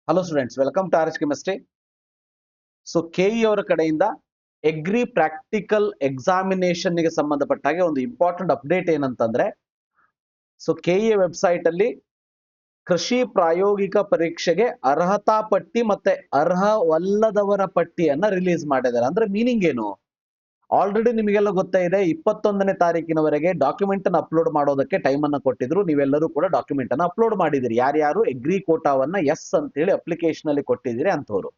Hello students, welcome to R H chemistry. So KE ಅವರ ಕಡೆಯಿಂದ agri practical examination ಗೆ ಸಂಬಂಧಪಟ್ಟ ಹಾಗೆ ಒಂದು ಇಂಪಾರ್ಟೆಂಟ್ ಅಪ್ಡೇಟ್ ಏನಂತಂದ್ರೆ, ಸೊ ಕೆಇ ವೆಬ್ಸೈಟ್ ಅಲ್ಲಿ ಕೃಷಿ ಪ್ರಾಯೋಗಿಕ ಪರೀಕ್ಷೆಗೆ ಅರ್ಹತಾ ಪಟ್ಟಿ ಮತ್ತೆ ಅರ್ಹವಲ್ಲದವರ ಪಟ್ಟಿಯನ್ನ ರಿಲೀಸ್ ಮಾಡಿದ್ದಾರೆ. ಅಂದ್ರೆ ಮೀನಿಂಗ್ ಏನು? ಆಲ್ರೆಡಿ ನಿಮಗೆಲ್ಲ ಗೊತ್ತಾ ಇದೆ, 21ನೇ ತಾರೀಕಿನವರೆಗೆ ಡಾಕ್ಯುಮೆಂಟ್ ಅನ್ನು ಅಪ್ಲೋಡ್ ಮಾಡೋದಕ್ಕೆ ಟೈಮ್ ಅನ್ನ ಕೊಟ್ಟಿದ್ರು. ನೀವೆಲ್ಲರೂ ಕೂಡ ಡಾಕ್ಯುಮೆಂಟ್ ಅನ್ನ ಅಪ್ಲೋಡ್ ಮಾಡಿದಿರಿ. ಯಾರ್ಯಾರು ಎಗ್ರಿ ಕೋಟಾವನ್ನ ಎಸ್ ಅಂತೇಳಿ ಅಪ್ಲಿಕೇಶನ್ ಅಲ್ಲಿ ಕೊಟ್ಟಿದ್ದೀರಿ ಅಂತವ್ರು.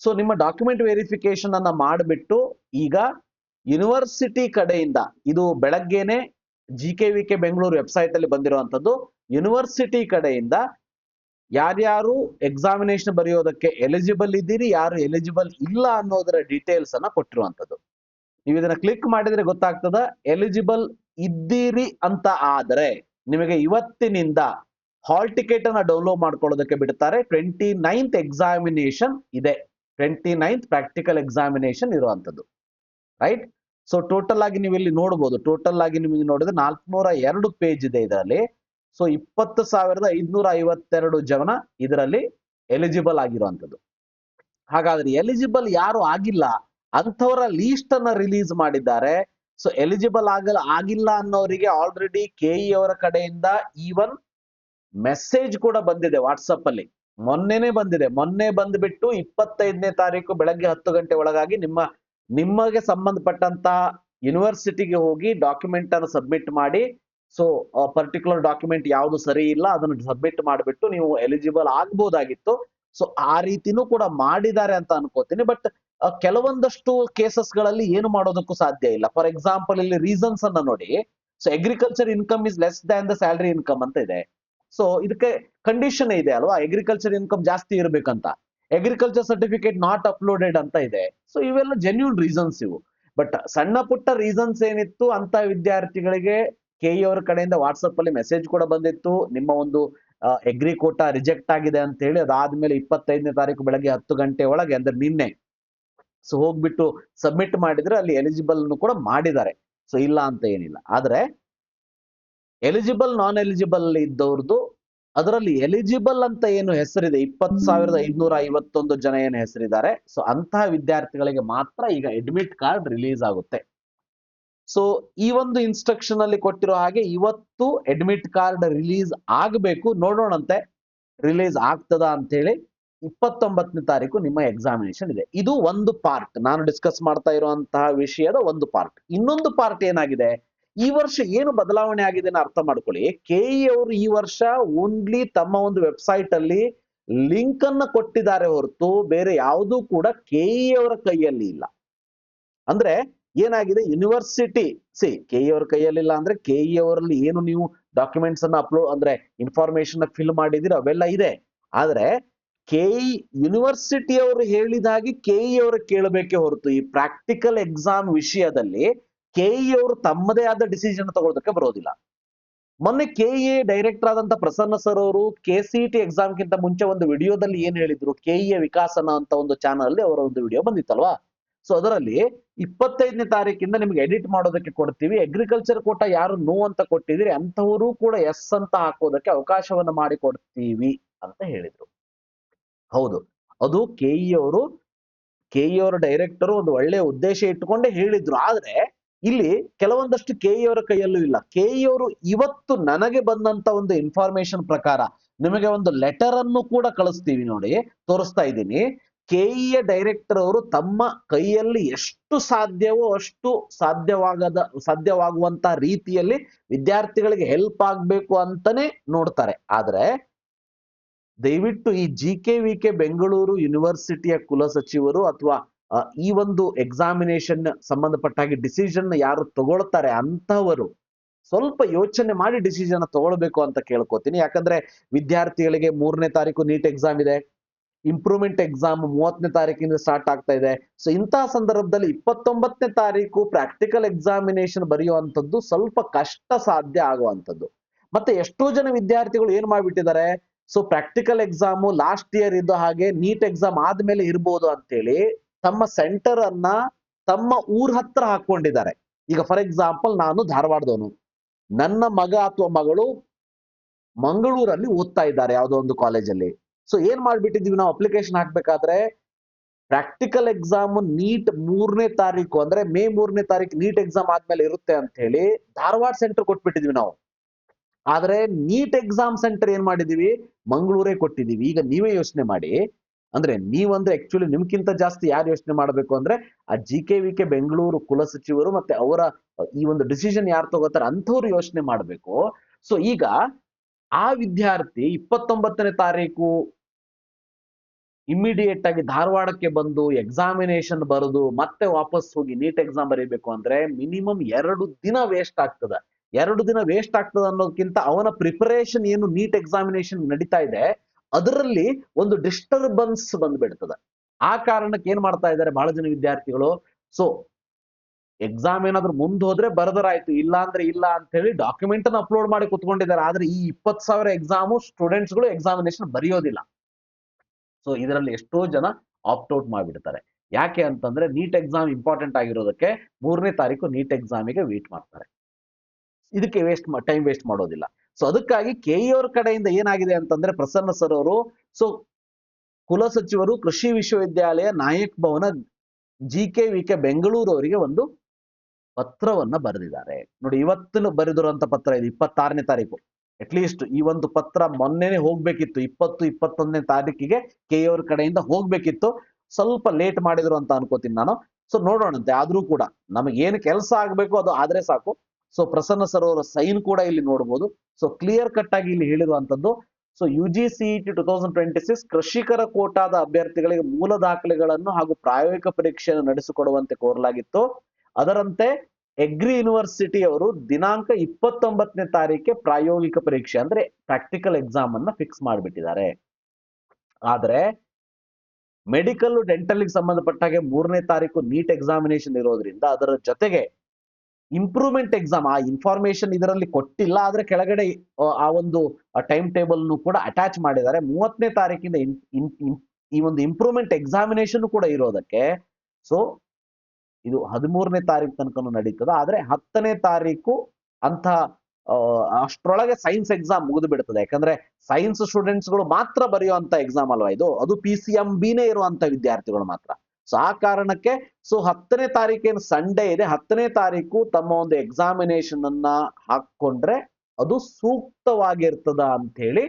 ಸೊ ನಿಮ್ಮ ಡಾಕ್ಯುಮೆಂಟ್ ವೆರಿಫಿಕೇಶನ್ ಅನ್ನ ಮಾಡಿಬಿಟ್ಟು ಈಗ ಯೂನಿವರ್ಸಿಟಿ ಕಡೆಯಿಂದ, ಇದು ಬೆಳಗ್ಗೆನೆ GKVK ಬೆಂಗಳೂರು ವೆಬ್ಸೈಟ್ ಅಲ್ಲಿ ಬಂದಿರುವಂತದ್ದು, ಯೂನಿವರ್ಸಿಟಿ ಕಡೆಯಿಂದ ಯಾರ್ಯಾರು ಎಕ್ಸಾಮಿನೇಷನ್ ಬರೆಯೋದಕ್ಕೆ ಎಲಿಜಿಬಲ್ ಇದ್ದೀರಿ, ಯಾರು ಎಲಿಜಿಬಲ್ ಇಲ್ಲ ಅನ್ನೋದರ ಡೀಟೇಲ್ಸ್ ಅನ್ನ ಕೊಟ್ಟಿರುವಂತದ್ದು. ನೀವು ಇದನ್ನ ಕ್ಲಿಕ್ ಮಾಡಿದ್ರೆ ಗೊತ್ತಾಗ್ತದ. ಎಲಿಜಿಬಲ್ ಇದ್ದೀರಿ ಅಂತ ಆದ್ರೆ ನಿಮಗೆ ಇವತ್ತಿನಿಂದ ಹಾಲ್ ಟಿಕೆಟ್ ಅನ್ನ ಡೌನ್ಲೋಡ್ ಮಾಡ್ಕೊಳ್ಳೋದಕ್ಕೆ ಬಿಡ್ತಾರೆ. 29th ಎಕ್ಸಾಮಿನೇಷನ್ ಇದೆ, 29th ಪ್ರಾಕ್ಟಿಕಲ್ ಎಕ್ಸಾಮಿನೇಷನ್ ಇರುವಂತದ್ದು, ರೈಟ್. ಸೊ ಟೋಟಲ್ ಆಗಿ ನೀವು ಇಲ್ಲಿ ನೋಡಬಹುದು, ಟೋಟಲ್ ಆಗಿ ನಿಮಗೆ ನೋಡಿದ್ರೆ 402 ಪೇಜ್ ಇದೆ ಇದರಲ್ಲಿ. ಸೊ 20,552 ಜನ ಇದರಲ್ಲಿ ಎಲಿಜಿಬಲ್ ಆಗಿರುವಂತದ್ದು. ಹಾಗಾದ್ರೆ ಎಲಿಜಿಬಲ್ ಯಾರು ಆಗಿಲ್ಲ ಅಂಥವರ ಲೀಸ್ಟ್ ಅನ್ನ ರಿಲೀಸ್ ಮಾಡಿದ್ದಾರೆ. ಸೊ ಎಲಿಜಿಬಲ್ ಆಗಿಲ್ಲ ಅನ್ನೋರಿಗೆ ಆಲ್ರೆಡಿ ಕೆಇ ಅವರ ಕಡೆಯಿಂದ ಈವನ್ ಮೆಸೇಜ್ ಕೂಡ ಬಂದಿದೆ ವಾಟ್ಸಪ್ ಅಲ್ಲಿ. ಮೊನ್ನೆನೆ ಬಂದಿದೆ. ಮೊನ್ನೆ ಬಂದ್ಬಿಟ್ಟು 25ನೇ ತಾರೀಕು ಬೆಳಗ್ಗೆ 10 ಗಂಟೆ ಒಳಗಾಗಿ ನಿಮಗೆ ಸಂಬಂಧಪಟ್ಟಂತ ಯೂನಿವರ್ಸಿಟಿಗೆ ಹೋಗಿ ಡಾಕ್ಯುಮೆಂಟ್ ಅನ್ನು ಸಬ್ಮಿಟ್ ಮಾಡಿ. ಸೊ ಪರ್ಟಿಕ್ಯುಲರ್ ಡಾಕ್ಯುಮೆಂಟ್ ಯಾವುದು ಸರಿ ಇಲ್ಲ ಅದನ್ನು ಸಬ್ಮಿಟ್ ಮಾಡಿಬಿಟ್ಟು ನೀವು ಎಲಿಜಿಬಲ್ ಆಗ್ಬೋದಾಗಿತ್ತು. ಸೊ ಆ ರೀತಿನೂ ಕೂಡ ಮಾಡಿದ್ದಾರೆ ಅಂತ ಅನ್ಕೋತೀನಿ. ಬಟ್ ಕೆಲವೊಂದಷ್ಟು ಕೇಸಸ್ ಗಳಲ್ಲಿ ಏನು ಮಾಡೋದಕ್ಕೂ ಸಾಧ್ಯ ಇಲ್ಲ. ಫಾರ್ ಎಕ್ಸಾಂಪಲ್ ಇಲ್ಲಿ ರೀಸನ್ಸ್ ಅನ್ನ ನೋಡಿ. So agriculture income is less than the salary income ಅಂತ ಇದೆ. ಸೊ ಇದಕ್ಕೆ ಕಂಡೀಷನ್ ಇದೆ ಅಲ್ವಾ, ಅಗ್ರಿಕಲ್ಚರ್ ಇನ್ಕಮ್ ಜಾಸ್ತಿ ಇರ್ಬೇಕಂತ. ಅಗ್ರಿಕಲ್ಚರ್ ಸರ್ಟಿಫಿಕೇಟ್ ನಾಟ್ ಅಪ್ಲೋಡೆಡ್ ಅಂತ ಇದೆ. ಸೊ ಇವೆಲ್ಲ ಜೆನ್ಯೂನ್ ರೀಸನ್ಸ್ ಇವು. ಬಟ್ ಸಣ್ಣ ಪುಟ್ಟ ರೀಸನ್ಸ್ ಏನಿತ್ತು ಅಂತ ವಿದ್ಯಾರ್ಥಿಗಳಿಗೆ ಕೆಇ ಅವರ ಕಡೆಯಿಂದ ವಾಟ್ಸಪ್ ಅಲ್ಲಿ ಮೆಸೇಜ್ ಕೂಡ ಬಂದಿತ್ತು, ನಿಮ್ಮ ಒಂದು ಎಗ್ರಿ ಕೋಟಾ ರಿಜೆಕ್ಟ್ ಆಗಿದೆ ಅಂತ ಹೇಳಿ. ಅದಾದ್ಮೇಲೆ 25ನೇ ತಾರೀಕು ಬೆಳಗ್ಗೆ 10 ಗಂಟೆ ಒಳಗೆ, ಅಂದ್ರೆ ನಿನ್ನೆ, ಸೊ ಹೋಗ್ಬಿಟ್ಟು ಸಬ್ಮಿಟ್ ಮಾಡಿದ್ರೆ ಅಲ್ಲಿ ಎಲಿಜಿಬಲ್ ಕೂಡ ಮಾಡಿದ್ದಾರೆ. ಸೊ ಇಲ್ಲ ಅಂತ ಏನಿಲ್ಲ. ಆದ್ರೆ ಎಲಿಜಿಬಲ್ ನಾನ್ ಎಲಿಜಿಬಲ್ ಇದ್ದವ್ರದ್ದು, ಅದರಲ್ಲಿ ಎಲಿಜಿಬಲ್ ಅಂತ ಏನು ಹೆಸರಿದೆ 20,551 ಜನ ಏನು ಹೆಸರಿದ್ದಾರೆ, ಸೊ ಅಂತಹ ವಿದ್ಯಾರ್ಥಿಗಳಿಗೆ ಮಾತ್ರ ಈಗ ಅಡ್ಮಿಟ್ ಕಾರ್ಡ್ ರಿಲೀಸ್ ಆಗುತ್ತೆ. ಸೊ ಈ ಒಂದು ಇನ್ಸ್ಟ್ರಕ್ಷನ್ ಅಲ್ಲಿ ಕೊಟ್ಟಿರೋ ಹಾಗೆ ಇವತ್ತು ಅಡ್ಮಿಟ್ ಕಾರ್ಡ್ ರಿಲೀಸ್ ಆಗಬೇಕು. ನೋಡೋಣಂತೆ ರಿಲೀಸ್ ಆಗ್ತದ ಅಂತ ಹೇಳಿ. 29ನೇ ತಾರೀಕು ನಿಮ್ಮ ಎಕ್ಸಾಮಿನೇಷನ್ ಇದೆ. ಇದು ಒಂದು ಪಾರ್ಟ್, ನಾನು ಡಿಸ್ಕಸ್ ಮಾಡ್ತಾ ಇರುವಂತಹ ವಿಷಯದ ಒಂದು ಪಾರ್ಟ್. ಇನ್ನೊಂದು ಪಾರ್ಟ್ ಏನಾಗಿದೆ, ಈ ವರ್ಷ ಏನು ಬದಲಾವಣೆ ಆಗಿದೆ ಅರ್ಥ ಮಾಡ್ಕೊಳ್ಳಿ. ಕೆಇ ಅವರು ಈ ವರ್ಷ ಓನ್ಲಿ ತಮ್ಮ ಒಂದು ವೆಬ್ಸೈಟ್ ಅಲ್ಲಿ ಲಿಂಕ್ ಅನ್ನ ಕೊಟ್ಟಿದ್ದಾರೆ ಹೊರತು ಬೇರೆ ಯಾವುದೂ ಕೂಡ ಕೆಇ ಅವರ ಕೈಯಲ್ಲಿ ಇಲ್ಲ. ಅಂದ್ರೆ ಏನಾಗಿದೆ, ಯೂನಿವರ್ಸಿಟಿ ಕೆಇ ಅವರ ಕೈಯಲ್ಲಿಲ್ಲ ಅಂದ್ರೆ ಕೆಇ ಅವರಲ್ಲಿ ಏನು ನೀವು ಡಾಕ್ಯುಮೆಂಟ್ಸ್ ಅನ್ನ ಅಪ್ಲೋಡ್ ಅಂದ್ರೆ ಇನ್ಫಾರ್ಮೇಶನ್ ಫಿಲ್ ಮಾಡಿದಿರ ಅವೆಲ್ಲ ಇದೆ. ಆದ್ರೆ ಕೆಇ ಯೂನಿವರ್ಸಿಟಿ ಅವರು ಹೇಳಿದಾಗೆ ಕೆಇ ಅವರು ಕೇಳಬೇಕೆ ಹೊರತು ಈ ಪ್ರಾಕ್ಟಿಕಲ್ ಎಕ್ಸಾಮ್ ವಿಷಯದಲ್ಲಿ ಕೆಇ ಅವರು ತಮ್ಮದೇ ಆದ ಡಿಸಿಷನ್ ತಗೊಳ್ಳೋದಕ್ಕೆ ಬರೋದಿಲ್ಲ. ಮೊನ್ನೆ ಕೆಇ ಡೈರೆಕ್ಟರ್ ಆದಂತ ಪ್ರಸನ್ನ ಸರ್ ಅವರು KCET ಎಕ್ಸಾಮ್ ಗಿಂತ ಮುಂಚೆ ಒಂದು ವಿಡಿಯೋದಲ್ಲಿ ಏನ್ ಹೇಳಿದ್ರು, ಕೆಇ ವಿಕಾಸನ ಅಂತ ಒಂದು ಚಾನಲ್ ಅಲ್ಲಿ ಅವರ ಒಂದು ವಿಡಿಯೋ ಬಂದಿತ್ತಲ್ವಾ. ಸೊ ಅದರಲ್ಲಿ 25ನೇ ತಾರೀಕಿಂದ ನಿಮ್ಗೆ ಎಡಿಟ್ ಮಾಡೋದಕ್ಕೆ ಕೊಡ್ತೀವಿ, ಅಗ್ರಿಕಲ್ಚರ್ ಕೋಟಾ ಯಾರು ನೋ ಅಂತ ಕೊಟ್ಟಿದ್ದೀರಿ ಅಂತವರು ಕೂಡ ಎಸ್ ಅಂತ ಹಾಕೋದಕ್ಕೆ ಅವಕಾಶವನ್ನ ಮಾಡಿಕೊಡ್ತೀವಿ ಅಂತ ಹೇಳಿದ್ರು. ಹೌದು, ಅದು ಕೆಇ ಅವರ ಡೈರೆಕ್ಟರ್ ಒಂದು ಒಳ್ಳೆಯ ಉದ್ದೇಶ ಇಟ್ಟುಕೊಂಡೇ ಹೇಳಿದ್ರು. ಆದ್ರೆ ಇಲ್ಲಿ ಕೆಲವೊಂದಷ್ಟು ಕೆಇ ಅವರ ಕೈಯಲ್ಲೂ ಇಲ್ಲ. ಕೆಇ ಅವರು ಇವತ್ತು ನನಗೆ ಬಂದಂತ ಒಂದು ಇನ್ಫಾರ್ಮೇಶನ್ ಪ್ರಕಾರ ನಿಮಗೆ ಒಂದು ಲೆಟರ್ ಅನ್ನು ಕೂಡ ಕಳಿಸ್ತೀವಿ, ನೋಡಿ ತೋರಿಸ್ತಾ ಇದ್ದೀನಿ. ಕೆಇಯ ಡೈರೆಕ್ಟರ್ ಅವರು ತಮ್ಮ ಕೈಯಲ್ಲಿ ಎಷ್ಟು ಸಾಧ್ಯವೋ ಅಷ್ಟು ಸಾಧ್ಯವಾಗುವಂತ ರೀತಿಯಲ್ಲಿ ವಿದ್ಯಾರ್ಥಿಗಳಿಗೆ ಹೆಲ್ಪ್ ಆಗ್ಬೇಕು ಅಂತಾನೆ ನೋಡ್ತಾರೆ. ಆದ್ರೆ ದಯವಿಟ್ಟು ಈ GKVK ಬೆಂಗಳೂರು ಯೂನಿವರ್ಸಿಟಿಯ ಕುಲಸಚಿವರು ಅಥವಾ ಈ ಒಂದು ಎಕ್ಸಾಮಿನೇಷನ್ ಸಂಬಂಧಪಟ್ಟ ಹಾಗೆ ಡಿಸಿಷನ್ ಯಾರು ತಗೊಳ್ತಾರೆ ಅಂತವರು ಸ್ವಲ್ಪ ಯೋಚನೆ ಮಾಡಿ ಡಿಸಿಷನ್ ತಗೊಳ್ಬೇಕು ಅಂತ ಕೇಳ್ಕೊತೀನಿ. ಯಾಕಂದ್ರೆ ವಿದ್ಯಾರ್ಥಿಗಳಿಗೆ 3ನೇ ತಾರೀಕು ನೀಟ್ ಎಕ್ಸಾಮ್ ಇದೆ, ಇಂಪ್ರೂವ್ಮೆಂಟ್ ಎಕ್ಸಾಮ್ 30ನೇ ತಾರೀಕಿಂದ ಸ್ಟಾರ್ಟ್ ಆಗ್ತಾ ಇದೆ. ಸೊ ಇಂತಹ ಸಂದರ್ಭದಲ್ಲಿ 29ನೇ ತಾರೀಕು ಪ್ರಾಕ್ಟಿಕಲ್ ಎಕ್ಸಾಮಿನೇಷನ್ ಬರೆಯುವಂಥದ್ದು ಸ್ವಲ್ಪ ಕಷ್ಟ ಸಾಧ್ಯ ಆಗುವಂಥದ್ದು. ಮತ್ತೆ ಎಷ್ಟೋ ಜನ ವಿದ್ಯಾರ್ಥಿಗಳು ಏನ್ ಮಾಡ್ಬಿಟ್ಟಿದ್ದಾರೆ, so practical exam last year ಇದ್ದ ಹಾಗೆ ನೀಟ್ ಎಕ್ಸಾಮ್ ಆದ್ಮೇಲೆ ಇರ್ಬೋದು ಅಂತೇಳಿ ತಮ್ಮ ಸೆಂಟರ್ ಅನ್ನ ತಮ್ಮ ಊರ್ ಹತ್ರ ಹಾಕೊಂಡಿದ್ದಾರೆ. ಈಗ ಫಾರ್ ಎಕ್ಸಾಂಪಲ್ ನಾನು ಧಾರವಾಡದವನು, ನನ್ನ ಮಗ ಅಥವಾ ಮಗಳು ಮಂಗಳೂರಲ್ಲಿ ಓದ್ತಾ ಇದ್ದಾರೆ ಯಾವುದೋ ಒಂದು ಕಾಲೇಜಲ್ಲಿ. ಸೊ ಏನ್ ಮಾಡ್ಬಿಟ್ಟಿದೀವಿ ನಾವು ಅಪ್ಲಿಕೇಶನ್ ಹಾಕ್ಬೇಕಾದ್ರೆ, ಪ್ರಾಕ್ಟಿಕಲ್ ಎಕ್ಸಾಮ್ ನೀಟ್ 3ನೇ ತಾರೀಕು ಅಂದ್ರೆ ಮೇ 3ನೇ ತಾರೀಕು ನೀಟ್ ಎಕ್ಸಾಮ್ ಆದ್ಮೇಲೆ ಇರುತ್ತೆ ಅಂತ ಹೇಳಿ ಧಾರವಾಡ ಸೆಂಟರ್ ಕೊಟ್ಬಿಟ್ಟಿದ್ವಿ ನಾವು. ಆದ್ರೆ ನೀಟ್ ಎಕ್ಸಾಮ್ ಸೆಂಟರ್ ಏನ್ ಮಾಡಿದೀವಿ, ಮಂಗಳೂರೇ ಕೊಟ್ಟಿದೀವಿ. ಈಗ ನೀವೇ ಯೋಚನೆ ಮಾಡಿ, ಅಂದ್ರೆ ನೀವಂದ್ರೆ ಆಕ್ಚುಲಿ ನಿಮ್ಗಿಂತ ಜಾಸ್ತಿ ಯಾರು ಯೋಚನೆ ಮಾಡಬೇಕು ಅಂದ್ರೆ ಆ GKVK ಬೆಂಗಳೂರು ಕುಲಸಚಿವರು ಮತ್ತೆ ಅವರ ಈ ಒಂದು ಡಿಸಿಷನ್ ಯಾರು ತಗೋತಾರೆ ಅಂಥವ್ರು ಯೋಚನೆ ಮಾಡಬೇಕು. ಸೊ ಈಗ ಆ ವಿದ್ಯಾರ್ಥಿ 29ನೇ ತಾರೀಕು ಇಮಿಡಿಯೇಟ್ ಆಗಿ ಧಾರವಾಡಕ್ಕೆ ಬಂದು ಎಕ್ಸಾಮಿನೇಷನ್ ಬರೆದು ಮತ್ತೆ ವಾಪಸ್ ಹೋಗಿ ನೀಟ್ ಎಕ್ಸಾಮ್ ಬರೀಬೇಕು ಅಂದ್ರೆ ಮಿನಿಮಮ್ 2 ದಿನ ವೇಸ್ಟ್ ಆಗ್ತದೆ. 2 ದಿನ ವೇಸ್ಟ್ ಆಗ್ತದೆ ಅನ್ನೋದಕ್ಕಿಂತ ಅವನ ಪ್ರಿಪರೇಷನ್ ಏನು ನೀಟ್ ಎಕ್ಸಾಮಿನೇಷನ್ ನಡೀತಾ ಇದೆ ಅದರಲ್ಲಿ ಒಂದು ಡಿಸ್ಟರ್ಬೆನ್ಸ್ ಬಂದ್ಬಿಡ್ತದೆ. ಆ ಕಾರಣಕ್ಕೆ ಏನ್ ಮಾಡ್ತಾ ಇದ್ದಾರೆ ಬಹಳ ಜನ ವಿದ್ಯಾರ್ಥಿಗಳು, ಸೊ ಎಕ್ಸಾಮ್ ಏನಾದ್ರು ಮುಂದೆ ಹೋದ್ರೆ ಬರ್ದರಾಯ್ತು, ಇಲ್ಲ ಅಂದ್ರೆ ಇಲ್ಲ ಅಂತ ಹೇಳಿ ಡಾಕ್ಯುಮೆಂಟ್ ಅನ್ನು ಅಪ್ಲೋಡ್ ಮಾಡಿ ಕುತ್ಕೊಂಡಿದ್ದಾರೆ. ಆದ್ರೆ ಈ 20,000 ಎಕ್ಸಾಮು ಸ್ಟೂಡೆಂಟ್ಸ್ಗಳು ಎಕ್ಸಾಮಿನೇಷನ್ ಬರೆಯೋದಿಲ್ಲ. ಸೊ ಇದರಲ್ಲಿ ಎಷ್ಟೋ ಜನ ಆಪ್ಟ್ ಔಟ್ ಮಾಡಿಬಿಡ್ತಾರೆ. ಯಾಕೆ ಅಂತಂದ್ರೆ ನೀಟ್ ಎಕ್ಸಾಮ್ ಇಂಪಾರ್ಟೆಂಟ್ ಆಗಿರೋದಕ್ಕೆ 3ನೇ ತಾರೀಕು ನೀಟ್ ಎಕ್ಸಾಮಿಗೆ ವೇಟ್ ಮಾಡ್ತಾರೆ. ಇದಕ್ಕೆ ಟೈಮ್ ವೇಸ್ಟ್ ಮಾಡೋದಿಲ್ಲ. ಸೊ ಅದಕ್ಕಾಗಿ ಕೆಇ ಅವ್ರ ಕಡೆಯಿಂದ ಏನಾಗಿದೆ ಅಂತಂದ್ರೆ ಪ್ರಸನ್ನ ಸರ್ ಅವರು, ಸೊ ಕುಲಸಚಿವರು ಕೃಷಿ ವಿಶ್ವವಿದ್ಯಾಲಯ ನಾಯಕ್ ಭವನ GKVK ಬೆಂಗಳೂರು ಅವರಿಗೆ ಒಂದು ಪತ್ರವನ್ನ ಬರೆದಿದ್ದಾರೆ. ನೋಡಿ, ಇವತ್ತು ಬರೆದಿರುವಂತ ಪತ್ರ ಇದು 26ನೇ ತಾರೀಕು. ಅಟ್ಲೀಸ್ಟ್ ಈ ಒಂದು ಪತ್ರ ಮೊನ್ನೆನೆ ಹೋಗ್ಬೇಕಿತ್ತು, 20-21ನೇ ತಾರೀಕಿಗೆ ಕೆ ಅವ್ರ ಕಡೆಯಿಂದ ಹೋಗ್ಬೇಕಿತ್ತು. ಸ್ವಲ್ಪ ಲೇಟ್ ಮಾಡಿದ್ರು ಅಂತ ಅನ್ಕೋತೀನಿ ನಾನು. ಸೊ ನೋಡೋಣಂತೆ. ಆದ್ರೂ ಕೂಡ ನಮಗೆ ಏನು ಕೆಲಸ ಆಗ್ಬೇಕು ಅದು ಆದ್ರೆ ಸಾಕು. ಸೊ ಪ್ರಸನ್ನ ಸರ್ ಅವರ ಸೈನ್ ಕೂಡ ಇಲ್ಲಿ ನೋಡಬಹುದು. ಸೊ ಕ್ಲಿಯರ್ ಕಟ್ ಆಗಿ ಇಲ್ಲಿ ಹೇಳಿರುವಂತದ್ದು, ಸೊ UGCET 2026 ಕೃಷಿಕರ ಕೋಟಾದ ಅಭ್ಯರ್ಥಿಗಳಿಗೆ ಮೂಲ ದಾಖಲೆಗಳನ್ನು ಹಾಗೂ ಪ್ರಾಯೋಗಿಕ ಪರೀಕ್ಷೆಯನ್ನು ನಡೆಸಿಕೊಡುವಂತೆ ಕೋರಲಾಗಿತ್ತು. ಅದರಂತೆ ಎಗ್ರಿ ಯೂನಿವರ್ಸಿಟಿ ಅವರು ದಿನಾಂಕ 29ನೇ ತಾರೀಕಿಗೆ ಪ್ರಾಯೋಗಿಕ ಪರೀಕ್ಷೆ ಅಂದ್ರೆ ಪ್ರಾಕ್ಟಿಕಲ್ ಎಕ್ಸಾಮ್ ಅನ್ನ ಫಿಕ್ಸ್ ಮಾಡಿಬಿಟ್ಟಿದ್ದಾರೆ. ಆದ್ರೆ ಮೆಡಿಕಲ್ ಡೆಂಟಲ್ ಸಂಬಂಧಪಟ್ಟ ಹಾಗೆ 3ನೇ ತಾರೀಕು ನೀಟ್ ಎಕ್ಸಾಮಿನೇಷನ್ ಇರೋದ್ರಿಂದ ಅದರ ಜೊತೆಗೆ ಇಂಪ್ರೂವ್ಮೆಂಟ್ ಎಕ್ಸಾಮ್ ಆ ಇನ್ಫಾರ್ಮೇಶನ್ ಇದರಲ್ಲಿ ಕೊಟ್ಟಿಲ್ಲ. ಆದ್ರೆ ಕೆಳಗಡೆ ಆ ಒಂದು ಟೈಮ್ ಟೇಬಲ್ ಕೂಡ ಅಟ್ಯಾಚ್ ಮಾಡಿದ್ದಾರೆ. 30ನೇ ತಾರೀಕಿಂದ ಈ ಒಂದು ಇಂಪ್ರೂವ್ಮೆಂಟ್ ಎಕ್ಸಾಮಿನೇಷನ್ ಕೂಡ ಇರೋದಕ್ಕೆ ಸೊ ಇದು 13ನೇ ತಾರೀಕು ತನಕ ನಡೀತದೆ. ಆದ್ರೆ 10ನೇ ತಾರೀಕು ಅಂತ ಅಷ್ಟರೊಳಗೆ ಸೈನ್ಸ್ ಎಕ್ಸಾಮ್ ಮುಗಿದು ಬಿಡ್ತದೆ. ಯಾಕಂದ್ರೆ ಸೈನ್ಸ್ ಸ್ಟೂಡೆಂಟ್ಸ್ಗಳು ಮಾತ್ರ ಬರೆಯುವಂತ ಎಕ್ಸಾಮ್ ಅಲ್ವಾ ಇದು, ಅದು PCMBನೇ ಇರುವಂತ ವಿದ್ಯಾರ್ಥಿಗಳು ಮಾತ್ರ. ಸೊ ಆ ಕಾರಣಕ್ಕೆ ಸೊ 10ನೇ ತಾರೀಕೇನು ಸಂಡೇ ಇದೆ, 10ನೇ ತಾರೀಕು ತಮ್ಮ ಒಂದು ಎಕ್ಸಾಮಿನೇಷನ್ ಅನ್ನ ಹಾಕೊಂಡ್ರೆ ಅದು ಸೂಕ್ತವಾಗಿರ್ತದ ಅಂತ ಹೇಳಿ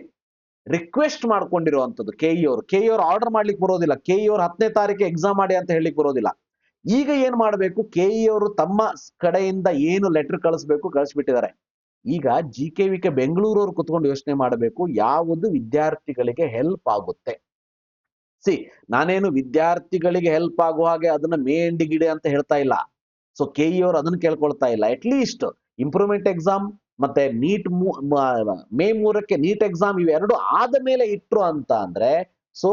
ರಿಕ್ವೆಸ್ಟ್ ಮಾಡ್ಕೊಂಡಿರುವಂತದ್ದು ಕೆಇ ಅವ್ರು ಆರ್ಡರ್ ಮಾಡ್ಲಿಕ್ಕೆ ಬರೋದಿಲ್ಲ. ಕೆಇ ಅವ್ರು 10ನೇ ತಾರೀಕು ಎಕ್ಸಾಮ್ ಮಾಡಿ ಅಂತ ಹೇಳಲಿಕ್ಕೆ ಬರೋದಿಲ್ಲ. ಈಗ ಏನ್ ಮಾಡ್ಬೇಕು, ಕೆಇ ಅವರು ತಮ್ಮ ಕಡೆಯಿಂದ ಏನು ಲೆಟರ್ ಕಳಿಸ್ಬಿಟ್ಟಿದ್ದಾರೆ. ಈಗ GKVK ಬೆಂಗಳೂರವ್ರು ಕುತ್ಕೊಂಡು ಯೋಚನೆ ಮಾಡಬೇಕು ಯಾವುದು ವಿದ್ಯಾರ್ಥಿಗಳಿಗೆ ಹೆಲ್ಪ್ ಆಗುತ್ತೆ. ನಾನೇನು ವಿದ್ಯಾರ್ಥಿಗಳಿಗೆ ಹೆಲ್ಪ್ ಆಗುವ ಹಾಗೆ ಅದನ್ನ ಮೇ ಎಂಡಿಗಿಡೆ ಅಂತ ಹೇಳ್ತಾ ಇಲ್ಲ. ಸೊ ಕೆಇ ಅವರು ಅದನ್ನ ಕೇಳ್ಕೊಳ್ತಾ ಇಲ್ಲ. ಅಟ್ಲೀಸ್ಟ್ ಇಂಪ್ರೂವ್ಮೆಂಟ್ ಎಕ್ಸಾಮ್ ಮತ್ತೆ ನೀಟ್ ಮೇ 3ಕ್ಕೆ ನೀಟ್ ಎಕ್ಸಾಮ್ ಇವೆರಡು ಆದ ಮೇಲೆ ಇಟ್ರು ಅಂತ ಅಂದ್ರೆ ಸೊ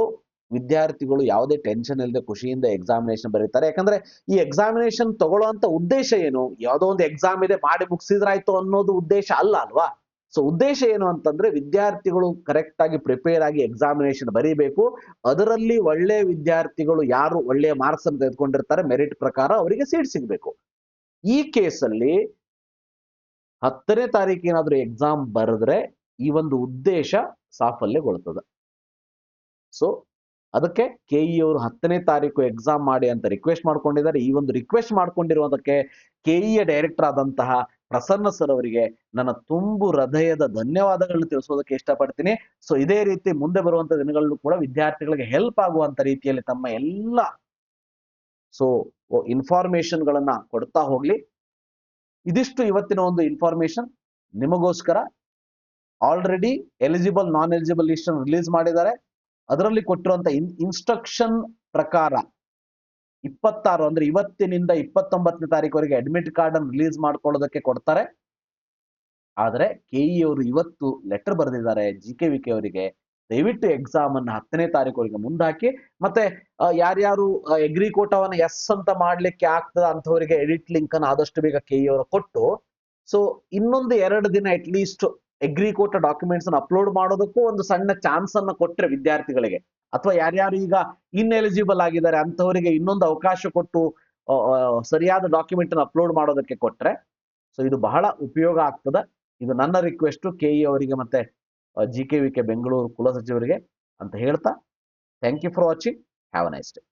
ವಿದ್ಯಾರ್ಥಿಗಳು ಯಾವುದೇ ಟೆನ್ಷನ್ ಇಲ್ಲದೆ ಖುಷಿಯಿಂದ ಎಕ್ಸಾಮಿನೇಷನ್ ಬರೀತಾರೆ. ಯಾಕಂದ್ರೆ ಈ ಎಕ್ಸಾಮಿನೇಷನ್ ತಗೊಳ್ಳುವಂತ ಉದ್ದೇಶ ಏನು, ಯಾವುದೋ ಒಂದು ಎಕ್ಸಾಮ್ ಇದೆ ಮಾಡಿ ಮುಗಿಸಿದ್ರಾಯ್ತು ಅನ್ನೋದು ಉದ್ದೇಶ ಅಲ್ಲ ಅಲ್ವಾ. ಸೊ ಉದ್ದೇಶ ಏನು ಅಂತಂದ್ರೆ ವಿದ್ಯಾರ್ಥಿಗಳು ಕರೆಕ್ಟ್ ಆಗಿ ಪ್ರಿಪೇರ್ ಆಗಿ ಎಕ್ಸಾಮಿನೇಷನ್ ಬರೀಬೇಕು. ಅದರಲ್ಲಿ ಒಳ್ಳೆ ವಿದ್ಯಾರ್ಥಿಗಳು ಯಾರು ಒಳ್ಳೆಯ ಮಾರ್ಕ್ಸ್ ಅನ್ನು ತೆಗೆದುಕೊಂಡಿರ್ತಾರೆ ಮೆರಿಟ್ ಪ್ರಕಾರ ಅವರಿಗೆ ಸೀಟ್ ಸಿಗ್ಬೇಕು. ಈ ಕೇಸಲ್ಲಿ 10ನೇ ತಾರೀಕು ಏನಾದ್ರು ಎಕ್ಸಾಮ್ ಬರೆದ್ರೆ ಈ ಒಂದು ಉದ್ದೇಶ ಸಾಫಲ್ಯಗೊಳ್ತದೆ. ಸೊ ಅದಕ್ಕೆ ಕೆಇ ಅವರು 10ನೇ ತಾರೀಕು ಎಕ್ಸಾಮ್ ಮಾಡಿ ಅಂತ ರಿಕ್ವೆಸ್ಟ್ ಮಾಡ್ಕೊಂಡಿದ್ದಾರೆ. ಈ ಒಂದು ರಿಕ್ವೆಸ್ಟ್ ಮಾಡ್ಕೊಂಡಿರುವುದಕ್ಕೆ ಕೆಇಯ ಡೈರೆಕ್ಟರ್ ಆದಂತಹ ಪ್ರಸನ್ನ ಸರ್ ಅವರಿಗೆ ನನ್ನ ತುಂಬು ಹೃದಯದ ಧನ್ಯವಾದಗಳನ್ನು ತಿಳಿಸೋದಕ್ಕೆ ಇಷ್ಟಪಡ್ತೀನಿ. ಸೊ ಇದೇ ರೀತಿ ಮುಂದೆ ಬರುವಂತ ದಿನಗಳಲ್ಲೂ ಕೂಡ ವಿದ್ಯಾರ್ಥಿಗಳಿಗೆ ಹೆಲ್ಪ್ ಆಗುವಂತ ರೀತಿಯಲ್ಲಿ ತಮ್ಮ ಎಲ್ಲ ಸೊ ಇನ್ಫಾರ್ಮೇಶನ್ ಗಳನ್ನ ಕೊಡ್ತಾ ಹೋಗ್ಲಿ. ಇದಿಷ್ಟು ಇವತ್ತಿನ ಒಂದು ಇನ್ಫಾರ್ಮೇಶನ್ ನಿಮಗೋಸ್ಕರ. ಆಲ್ರೆಡಿ ಎಲಿಜಿಬಲ್ ನಾನ್ ಎಲಿಜಿಬಲ್ ಲಿಸ್ಟ್ ರಿಲೀಸ್ ಮಾಡಿದ್ದಾರೆ. ಅದರಲ್ಲಿ ಕೊಟ್ಟಿರುವಂತ ಇನ್ಸ್ಟ್ರಕ್ಷನ್ ಪ್ರಕಾರ 26 ಅಂದ್ರೆ ಇವತ್ತಿನಿಂದ 29ನೇ ತಾರೀಕುವರೆಗೆ ಅಡ್ಮಿಟ್ ಕಾರ್ಡ್ ಅನ್ನು ರಿಲೀಸ್ ಮಾಡ್ಕೊಳ್ಳೋದಕ್ಕೆ ಕೊಡ್ತಾರೆ. ಆದ್ರೆ ಕೆಇ ಅವರು ಇವತ್ತು ಲೆಟರ್ ಬರೆದಿದ್ದಾರೆ GKVK ಅವರಿಗೆ, ದಯವಿಟ್ಟು ಎಕ್ಸಾಮ್ ಅನ್ನ 10ನೇ ತಾರೀಕುವರೆಗೆ ಮುಂದಾಕಿ. ಮತ್ತೆ ಯಾರ್ಯಾರು ಎಗ್ರಿ ಕೋಟಾವನ್ನ ಎಸ್ ಅಂತ ಮಾಡ್ಲಿಕ್ಕೆ ಆಗ್ತದ ಅಂತವರಿಗೆ ಎಡಿಟ್ ಲಿಂಕ್ ಅನ್ನು ಆದಷ್ಟು ಬೇಗ ಕೆಇ ಅವರು ಕೊಟ್ಟು ಸೊ ಇನ್ನೊಂದು 2 ದಿನ ಅಟ್ ಲೀಸ್ಟ್ ಎಗ್ರಿ ಕೋಟಾ ಡಾಕ್ಯುಮೆಂಟ್ಸ್ ಅನ್ನು ಅಪ್ಲೋಡ್ ಮಾಡೋದಕ್ಕೂ ಒಂದು ಸಣ್ಣ ಚಾನ್ಸ್ ಅನ್ನ ಕೊಟ್ರೆ ವಿದ್ಯಾರ್ಥಿಗಳಿಗೆ, ಅಥವಾ ಯಾರ್ಯಾರು ಈಗ ಇನ್ಎಲಿಜಿಬಲ್ ಆಗಿದ್ದಾರೆ ಅಂತವರಿಗೆ ಇನ್ನೊಂದು ಅವಕಾಶ ಕೊಟ್ಟು ಸರಿಯಾದ ಡಾಕ್ಯುಮೆಂಟ್ ಅನ್ನು ಅಪ್ಲೋಡ್ ಮಾಡೋದಕ್ಕೆ ಕೊಟ್ರೆ ಸೊ ಇದು ಬಹಳ ಉಪಯೋಗ ಆಗ್ತದೆ. ಇದು ನನ್ನ ರಿಕ್ವೆಸ್ಟ್ ಕೆಇ ಅವರಿಗೆ ಮತ್ತೆ GKVK ಬೆಂಗಳೂರು ಕುಲಸಚಿವರಿಗೆ. ಅಂತ ಹೇಳ್ತಾ thank you for watching. Have a nice day.